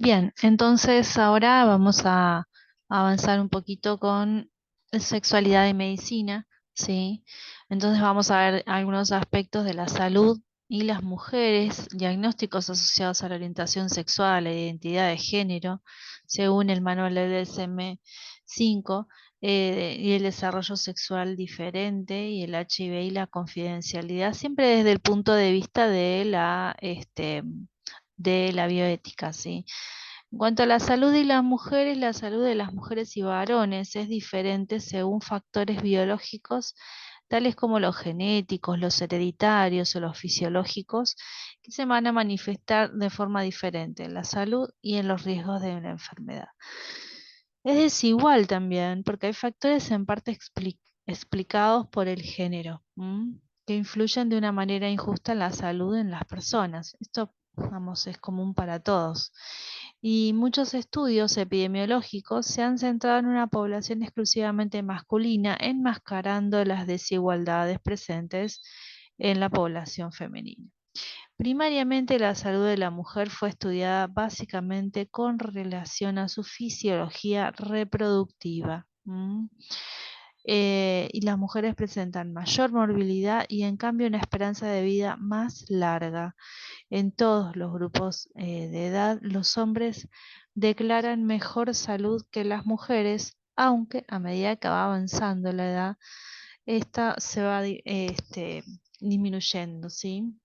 Bien, entonces ahora vamos a avanzar un poquito con sexualidad y medicina, ¿sí? Entonces vamos a ver algunos aspectos de la salud y las mujeres, diagnósticos asociados a la orientación sexual e identidad de género, según el manual del DSM-5, y el desarrollo sexual diferente y el HIV y la confidencialidad, siempre desde el punto de vista de la bioética, ¿sí? En cuanto a la salud de las mujeres, la salud de las mujeres y varones es diferente según factores biológicos, tales como los genéticos, los hereditarios o los fisiológicos, que se van a manifestar de forma diferente en la salud y en los riesgos de una enfermedad. Es desigual también, porque hay factores en parte explicados por el género, que influyen de una manera injusta en la salud en las personas. Esto, vamos, es común para todos. Y muchos estudios epidemiológicos se han centrado en una población exclusivamente masculina, enmascarando las desigualdades presentes en la población femenina. Primariamente, la salud de la mujer fue estudiada básicamente con relación a su fisiología reproductiva. Y las mujeres presentan mayor morbilidad y en cambio una esperanza de vida más larga. En todos los grupos de edad, los hombres declaran mejor salud que las mujeres, aunque a medida que va avanzando la edad, esta se va disminuyendo, ¿sí?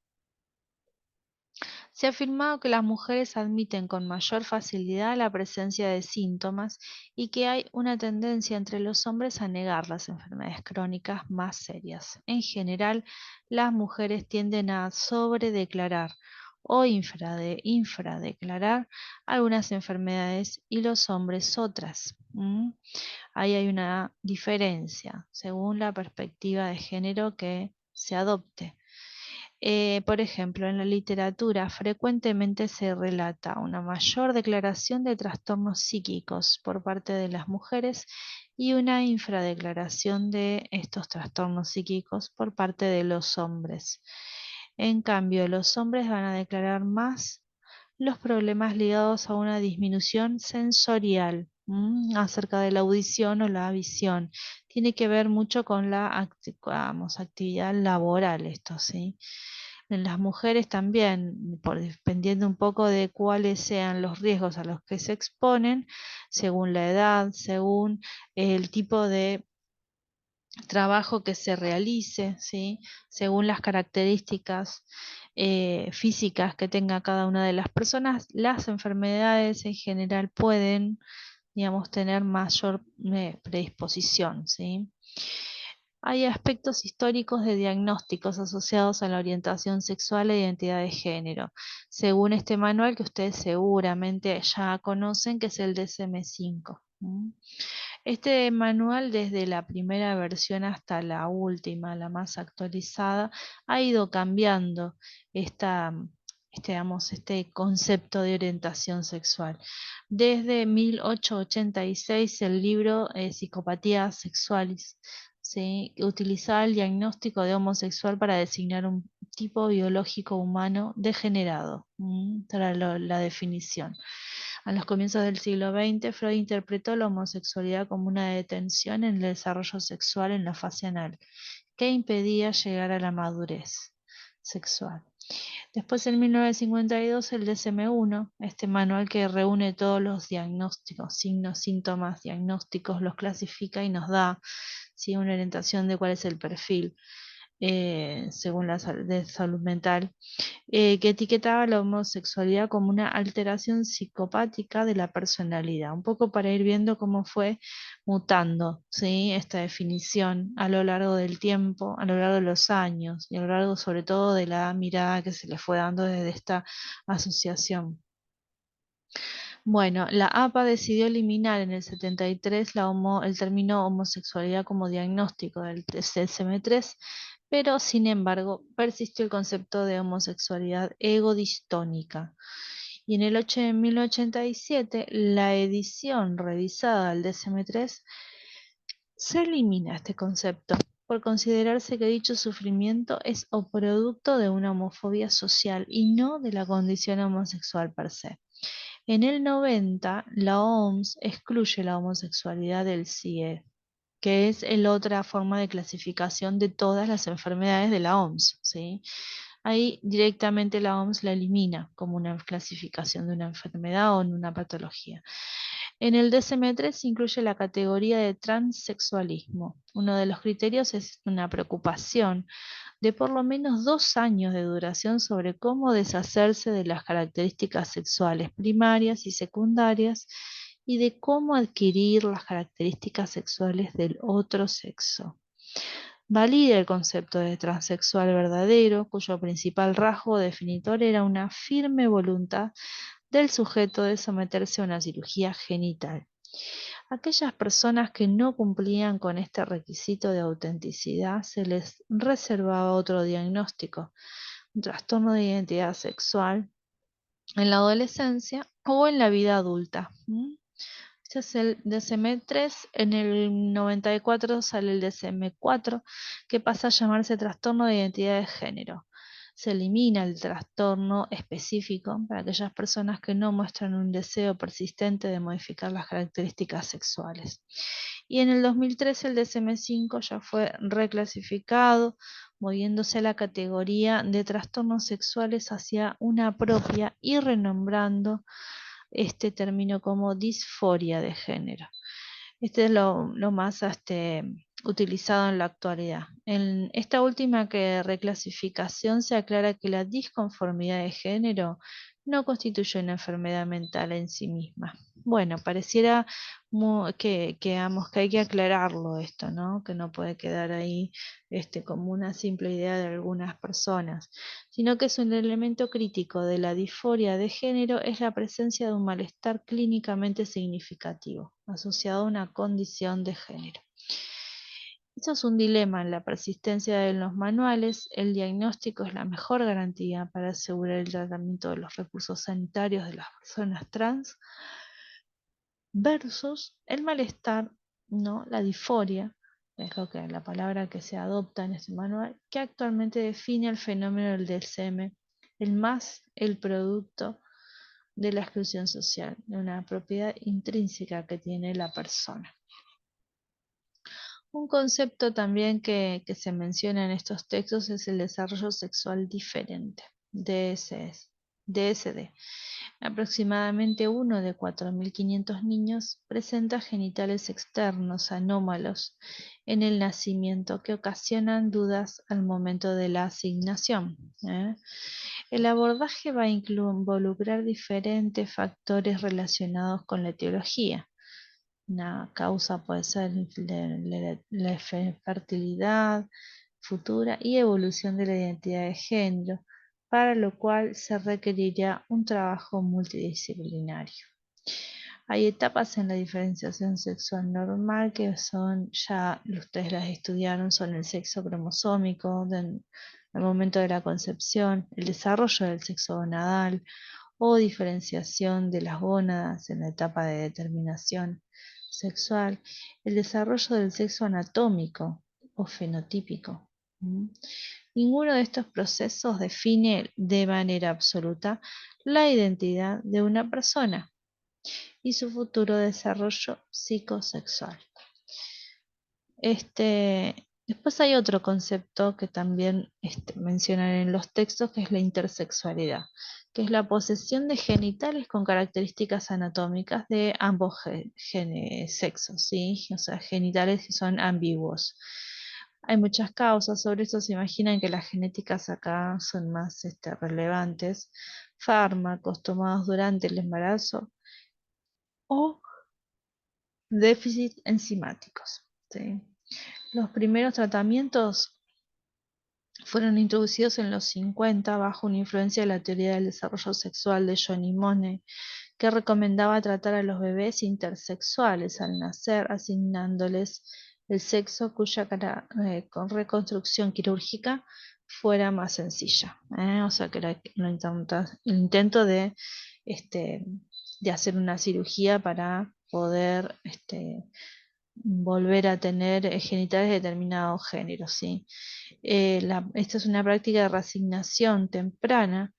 Se ha afirmado que las mujeres admiten con mayor facilidad la presencia de síntomas y que hay una tendencia entre los hombres a negar las enfermedades crónicas más serias. En general, las mujeres tienden a sobredeclarar o infradeclarar algunas enfermedades y los hombres otras. Ahí hay una diferencia según la perspectiva de género que se adopte. Por ejemplo, en la literatura frecuentemente se relata una mayor declaración de trastornos psíquicos por parte de las mujeres y una infradeclaración de estos trastornos psíquicos por parte de los hombres. En cambio, los hombres van a declarar más los problemas ligados a una disminución sensorial, acerca de la audición o la visión. Tiene que ver mucho con la actividad laboral, esto, ¿sí? En las mujeres también, dependiendo un poco de cuáles sean los riesgos a los que se exponen, según la edad, según el tipo de trabajo que se realice, ¿sí? Según las características físicas que tenga cada una de las personas, las enfermedades en general pueden, digamos, tener mayor predisposición, ¿sí? Hay aspectos históricos de diagnósticos asociados a la orientación sexual e identidad de género, según este manual que ustedes seguramente ya conocen, que es el DSM-5. Este manual, desde la primera versión hasta la última, la más actualizada, ha ido cambiando esta, este concepto de orientación sexual. Desde 1886, el libro Psicopatías Sexuales, ¿sí?, utilizaba el diagnóstico de homosexual para designar un tipo biológico humano degenerado. Esta era la definición. A los comienzos del siglo XX, Freud interpretó la homosexualidad como una detención en el desarrollo sexual en la fase anal, que impedía llegar a la madurez sexual. Después, en 1952, el DSM-1, este manual que reúne todos los diagnósticos, signos, síntomas, diagnósticos, los clasifica y nos da, ¿sí?, una orientación de cuál es el perfil según la de salud mental, que etiquetaba la homosexualidad como una alteración psicopática de la personalidad, un poco para ir viendo cómo fue mutando, ¿sí?, esta definición a lo largo del tiempo, a lo largo de los años y a lo largo sobre todo de la mirada que se le fue dando desde esta asociación. Bueno, la APA decidió eliminar en el 73 el término homosexualidad como diagnóstico del DSM-3, pero sin embargo persistió el concepto de homosexualidad egodistónica. Y en el 1087, la edición revisada del DSM-3 se elimina este concepto por considerarse que dicho sufrimiento es o producto de una homofobia social y no de la condición homosexual per se. En el 90, la OMS excluye la homosexualidad del CIE, que es la otra forma de clasificación de todas las enfermedades de la OMS, ¿sí? Ahí directamente la OMS la elimina como una clasificación de una enfermedad o en una patología. En el DSM-3 se incluye la categoría de transexualismo. Uno de los criterios es una preocupación de por lo menos 2 años de duración sobre cómo deshacerse de las características sexuales primarias y secundarias y de cómo adquirir las características sexuales del otro sexo. Valida el concepto de transexual verdadero, cuyo principal rasgo definitor era una firme voluntad del sujeto de someterse a una cirugía genital. Aquellas personas que no cumplían con este requisito de autenticidad se les reservaba otro diagnóstico, un trastorno de identidad sexual en la adolescencia o en la vida adulta. Este es el DSM-3. En el 94 sale el DSM-4, que pasa a llamarse trastorno de identidad de género. Se elimina el trastorno específico para aquellas personas que no muestran un deseo persistente de modificar las características sexuales. Y en el 2013 el DSM-5 ya fue reclasificado, moviéndose a la categoría de trastornos sexuales hacia una propia y renombrando este término como disforia de género. Este es lo más utilizado en la actualidad. En esta última reclasificación se aclara que la disconformidad de género no constituye una enfermedad mental en sí misma. Bueno, pareciera que hay que aclararlo esto, ¿no? Que no puede quedar ahí como una simple idea de algunas personas, sino que es un elemento crítico de la disforia de género es la presencia de un malestar clínicamente significativo, asociado a una condición de género. Eso es un dilema en la persistencia de los manuales. El diagnóstico es la mejor garantía para asegurar el tratamiento de los recursos sanitarios de las personas trans versus el malestar, ¿no? La disforia, es la palabra que se adopta en este manual, que actualmente define el fenómeno del DSM, el producto de la exclusión social, de una propiedad intrínseca que tiene la persona. Un concepto también que se menciona en estos textos es el desarrollo sexual diferente, DSD. Aproximadamente uno de 4.500 niños presenta genitales externos anómalos en el nacimiento que ocasionan dudas al momento de la asignación. El abordaje va a involucrar diferentes factores relacionados con la etiología. Una causa puede ser la fertilidad futura y evolución de la identidad de género, para lo cual se requeriría un trabajo multidisciplinario. Hay etapas en la diferenciación sexual normal que ya ustedes las estudiaron, son el sexo cromosómico, el momento de la concepción, el desarrollo del sexo gonadal o diferenciación de las gónadas en la etapa de determinación sexual, el desarrollo del sexo anatómico o fenotípico. Ninguno de estos procesos define de manera absoluta la identidad de una persona y su futuro desarrollo psicosexual. Después hay otro concepto que también mencionan en los textos, que es la intersexualidad, que es la posesión de genitales con características anatómicas de ambos sexos, ¿sí? O sea, genitales que son ambiguos. Hay muchas causas sobre esto, se imaginan que las genéticas acá son más relevantes, fármacos tomados durante el embarazo o déficits enzimáticos, ¿sí? Los primeros tratamientos fueron introducidos en los 50 bajo una influencia de la teoría del desarrollo sexual de Johnny Money, que recomendaba tratar a los bebés intersexuales al nacer, asignándoles el sexo cuya reconstrucción quirúrgica fuera más sencilla. O sea que era el intento de hacer una cirugía para poder volver a tener genitales de determinado género, ¿sí? Esta es una práctica de reasignación temprana,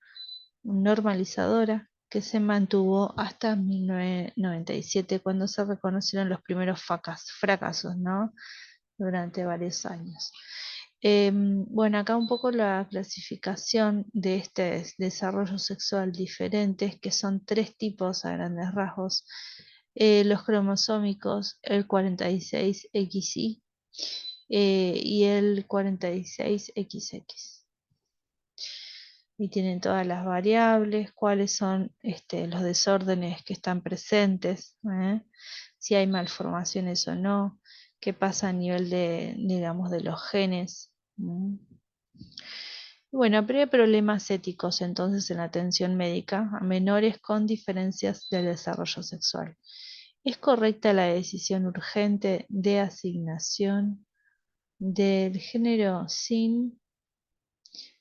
normalizadora, que se mantuvo hasta 1997, cuando se reconocieron los primeros fracasos, ¿no? Durante varios años. Bueno, acá un poco la clasificación de este desarrollo sexual diferentes, que son tres tipos a grandes rasgos: los cromosómicos, el 46XY y el 46XX. Y tienen todas las variables, cuáles son los desórdenes que están presentes, si hay malformaciones o no, qué pasa a nivel de, digamos, de los genes. Bueno, pero hay problemas éticos entonces en la atención médica a menores con diferencias del desarrollo sexual. ¿Es correcta la decisión urgente de asignación del género sin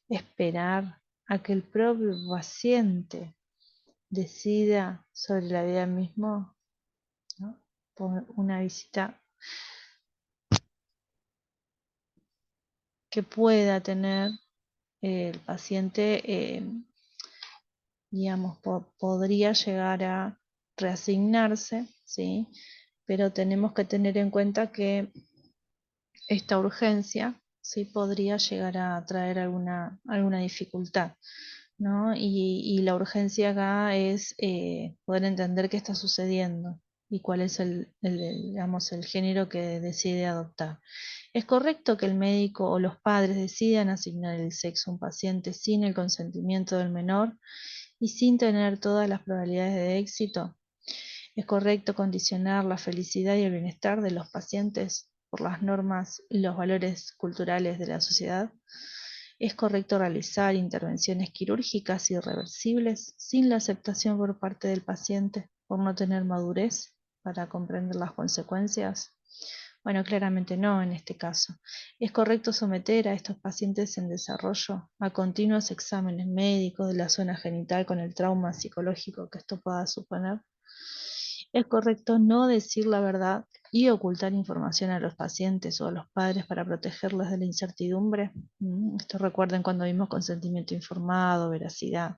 esperar a que el propio paciente decida sobre la vida mismo, ¿no? Por una visita que pueda tener el paciente, digamos, podría llegar a reasignarse, ¿sí? Pero tenemos que tener en cuenta que esta urgencia sí podría llegar a traer alguna dificultad, ¿no? Y la urgencia acá es poder entender qué está sucediendo y cuál es digamos, el género que decide adoptar. ¿Es correcto que el médico o los padres decidan asignar el sexo a un paciente sin el consentimiento del menor y sin tener todas las probabilidades de éxito? ¿Es correcto condicionar la felicidad y el bienestar de los pacientes por las normas y los valores culturales de la sociedad? ¿Es correcto realizar intervenciones quirúrgicas irreversibles sin la aceptación por parte del paciente por no tener madurez para comprender las consecuencias? Bueno, claramente no en este caso. ¿Es correcto someter a estos pacientes en desarrollo a continuos exámenes médicos de la zona genital con el trauma psicológico que esto pueda suponer? ¿Es correcto no decir la verdad y ocultar información a los pacientes o a los padres para protegerlos de la incertidumbre? Esto recuerden cuando vimos consentimiento informado, veracidad.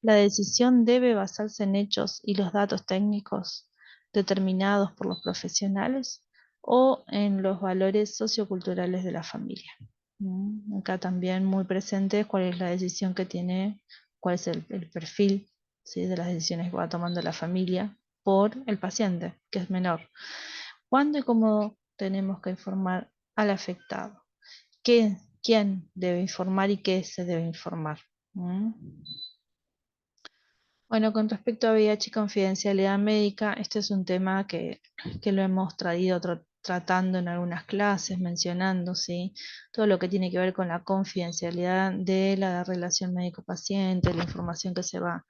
La decisión debe basarse en hechos y los datos técnicos determinados por los profesionales o en los valores socioculturales de la familia. Acá también muy presente cuál es la decisión que tiene, cuál es el perfil, ¿sí?, de las decisiones que va tomando la familia por el paciente, que es menor. ¿Cuándo y cómo tenemos que informar al afectado? ¿Quién debe informar y qué se debe informar? ¿Mm? Bueno, con respecto a VIH y confidencialidad médica, este es un tema que lo hemos tratando en algunas clases, mencionando, ¿sí? Todo lo que tiene que ver con la confidencialidad de la relación médico-paciente, la información que se va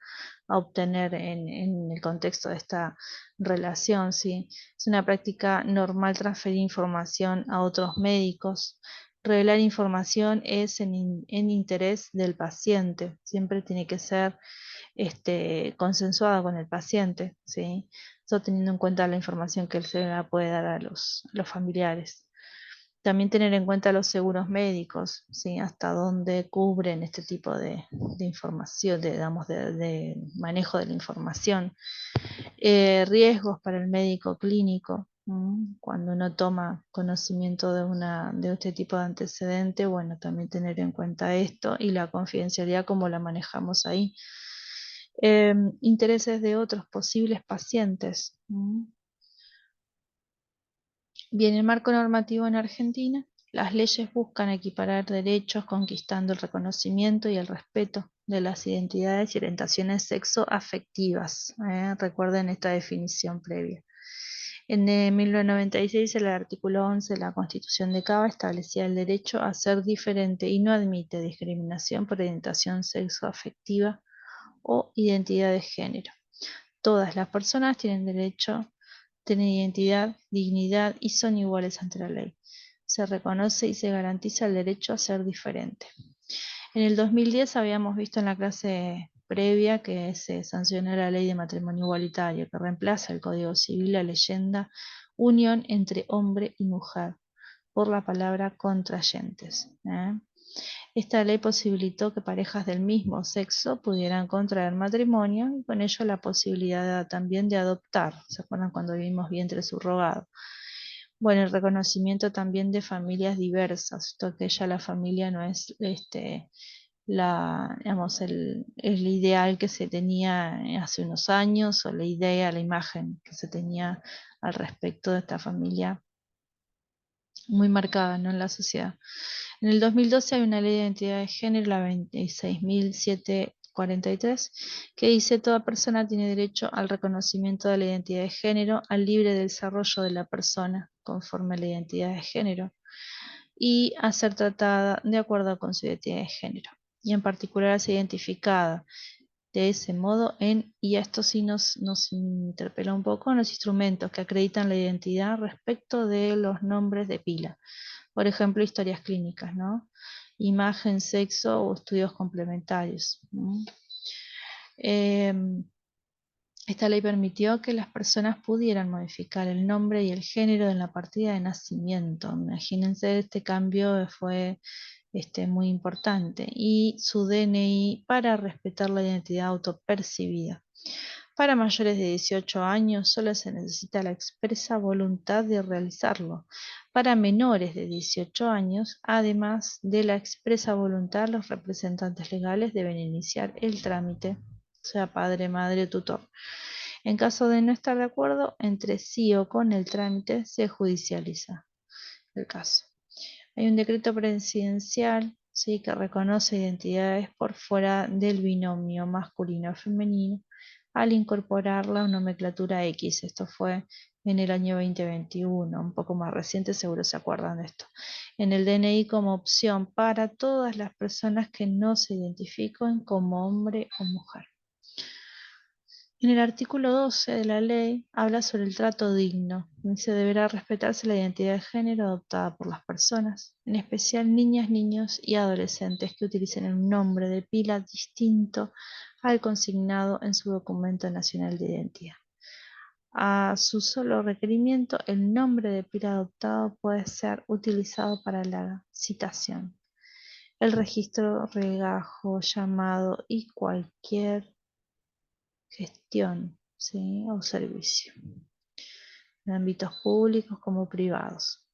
a obtener en el contexto de esta relación, ¿sí? Es una práctica normal transferir información a otros médicos. Revelar información es en interés del paciente, siempre tiene que ser consensuada con el paciente, ¿sí? Eso teniendo en cuenta la información que él se la puede dar a los familiares. También tener en cuenta los seguros médicos, ¿sí? Hasta dónde cubren este tipo de información, digamos, de manejo de la información. Riesgos para el médico clínico, cuando uno toma conocimiento de este tipo de antecedente, bueno, también tener en cuenta esto y la confidencialidad, como la manejamos ahí. Intereses de otros posibles pacientes. Bien, el marco normativo en Argentina, las leyes buscan equiparar derechos conquistando el reconocimiento y el respeto de las identidades y orientaciones sexoafectivas. Recuerden esta definición previa. En 1996, el artículo 11 de la Constitución de Cava establecía el derecho a ser diferente y no admite discriminación por orientación sexoafectiva o identidad de género. Todas las personas tienen derecho, tienen identidad, dignidad y son iguales ante la ley. Se reconoce y se garantiza el derecho a ser diferente. En el 2010 habíamos visto en la clase previa que se sancionó la ley de matrimonio igualitario, que reemplaza el Código Civil la leyenda unión entre hombre y mujer por la palabra contrayentes. Esta ley posibilitó que parejas del mismo sexo pudieran contraer matrimonio y con ello la posibilidad también de adoptar. ¿Se acuerdan cuando vimos vientre subrogado? Bueno, el reconocimiento también de familias diversas, esto que ya la familia no es digamos, el ideal que se tenía hace unos años o la idea, la imagen que se tenía al respecto de esta familia muy marcada, ¿no?, en la sociedad. En el 2012 hay una ley de identidad de género, la 26.743, que dice: toda persona tiene derecho al reconocimiento de la identidad de género, al libre desarrollo de la persona conforme a la identidad de género y a ser tratada de acuerdo con su identidad de género. Y en particular a ser identificada de ese modo y esto sí nos interpela un poco, en los instrumentos que acreditan la identidad respecto de los nombres de pila. Por ejemplo, historias clínicas, ¿no? Imagen, sexo o estudios complementarios. Esta ley permitió que las personas pudieran modificar el nombre y el género en la partida de nacimiento. Imagínense, este cambio fue muy importante. Y su DNI para respetar la identidad autopercibida. Para mayores de 18 años solo se necesita la expresa voluntad de realizarlo. Para menores de 18 años, además de la expresa voluntad, los representantes legales deben iniciar el trámite, sea padre, madre o tutor. En caso de no estar de acuerdo entre sí o con el trámite, se judicializa el caso. Hay un decreto presidencial, sí, que reconoce identidades por fuera del binomio masculino-femenino al incorporar la nomenclatura X. Esto fue en el año 2021, un poco más reciente, seguro se acuerdan de esto. En el DNI como opción para todas las personas que no se identifiquen como hombre o mujer. En el artículo 12 de la ley habla sobre el trato digno. Dice: deberá respetarse la identidad de género adoptada por las personas, en especial niñas, niños y adolescentes que utilicen un nombre de pila distinto al consignado en su documento nacional de identidad. A su solo requerimiento, el nombre de pila adoptado puede ser utilizado para la citación, el registro, regajo, llamado y cualquier gestión, ¿sí?, o servicio, en ámbitos públicos como privados.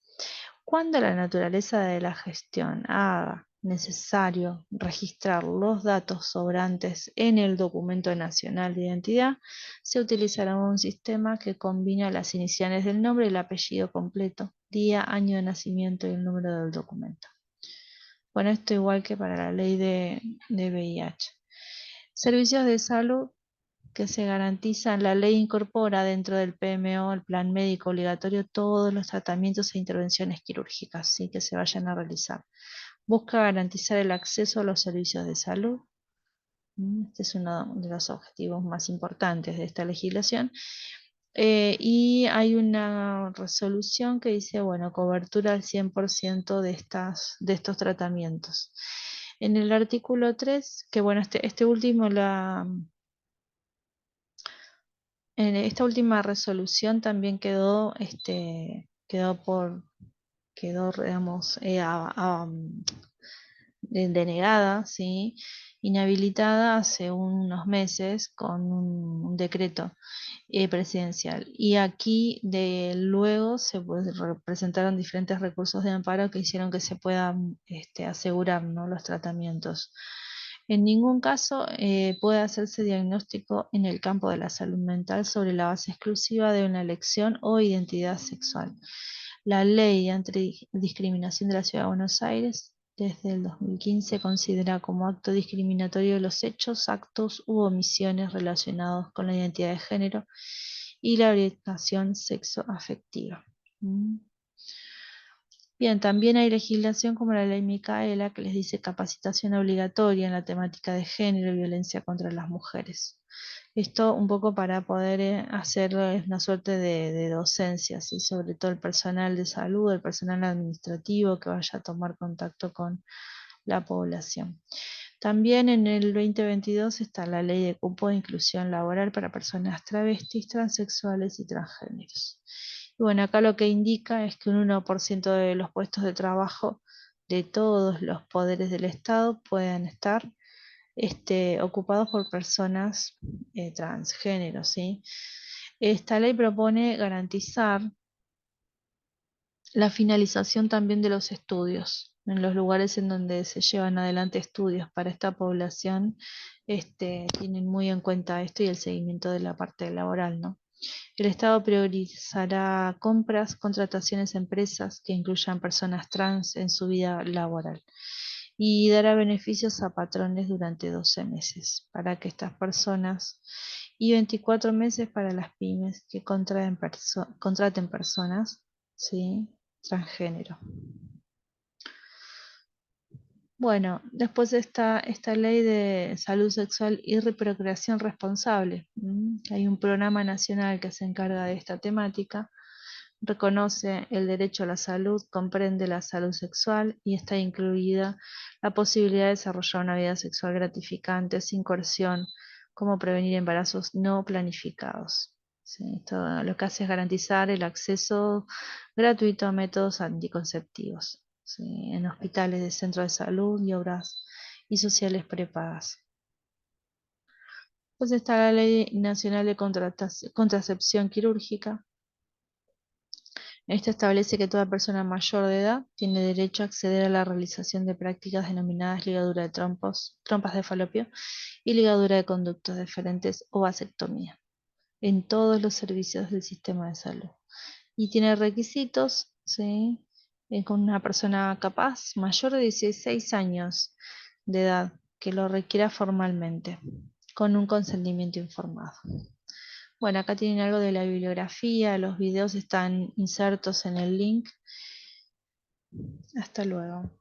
Cuando la naturaleza de la gestión haga necesario registrar los datos sobrantes en el documento nacional de identidad, se utilizará un sistema que combina las iniciales del nombre y el apellido completo, día, año de nacimiento y el número del documento. Bueno, esto igual que para la ley de VIH. Servicios de salud que se garantizan. La ley incorpora dentro del PMO, el plan médico obligatorio, todos los tratamientos e intervenciones quirúrgicas, ¿sí?, que se vayan a realizar. Busca garantizar el acceso a los servicios de salud. Este es uno de los objetivos más importantes de esta legislación. Y hay una resolución que dice, bueno, cobertura al 100% de estos tratamientos. En el artículo 3, que bueno, este último en esta última resolución también quedó, digamos, denegada, ¿sí?, inhabilitada hace unos meses con un decreto presidencial. Y aquí luego se presentaron diferentes recursos de amparo que hicieron que se puedan asegurar, ¿no?, los tratamientos. En ningún caso puede hacerse diagnóstico en el campo de la salud mental sobre la base exclusiva de una elección o identidad sexual. La ley antidiscriminación de la Ciudad de Buenos Aires desde el 2015 considera como acto discriminatorio los hechos, actos u omisiones relacionados con la identidad de género y la orientación sexoafectiva. Bien, también hay legislación como la ley Micaela que les dice capacitación obligatoria en la temática de género y violencia contra las mujeres. Esto un poco para poder hacer una suerte de docencia, ¿sí?, sobre todo el personal de salud, el personal administrativo que vaya a tomar contacto con la población. También en el 2022 está la ley de cupo de inclusión laboral para personas travestis, transexuales y transgéneros. Y bueno, acá lo que indica es que un 1% de los puestos de trabajo de todos los poderes del Estado puedan estar ocupados por personas transgénero, ¿sí? Esta ley propone garantizar la finalización también de los estudios en los lugares en donde se llevan adelante estudios para esta población, tienen muy en cuenta esto y el seguimiento de la parte laboral, ¿no? El Estado priorizará compras, contrataciones a empresas que incluyan personas trans en su vida laboral y dará beneficios a patrones durante 12 meses para que estas personas y 24 meses para las pymes que contraten personas, ¿sí? Transgénero. Bueno, después está esta ley de salud sexual y reprocreación responsable. Hay un programa nacional que se encarga de esta temática. Reconoce el derecho a la salud, comprende la salud sexual y está incluida la posibilidad de desarrollar una vida sexual gratificante sin coerción, como prevenir embarazos no planificados. Sí, esto lo que hace es garantizar el acceso gratuito a métodos anticonceptivos, sí, en hospitales de centros de salud y obras y sociales prepagas. Pues está la Ley Nacional de Contracepción Quirúrgica. Esta establece que toda persona mayor de edad tiene derecho a acceder a la realización de prácticas denominadas ligadura de trompas de falopio y ligadura de conductos deferentes o vasectomía en todos los servicios del sistema de salud. Y tiene requisitos, ¿sí? Con una persona capaz, mayor de 16 años de edad, que lo requiera formalmente, con un consentimiento informado. Bueno, acá tienen algo de la bibliografía, los videos están insertos en el link. Hasta luego.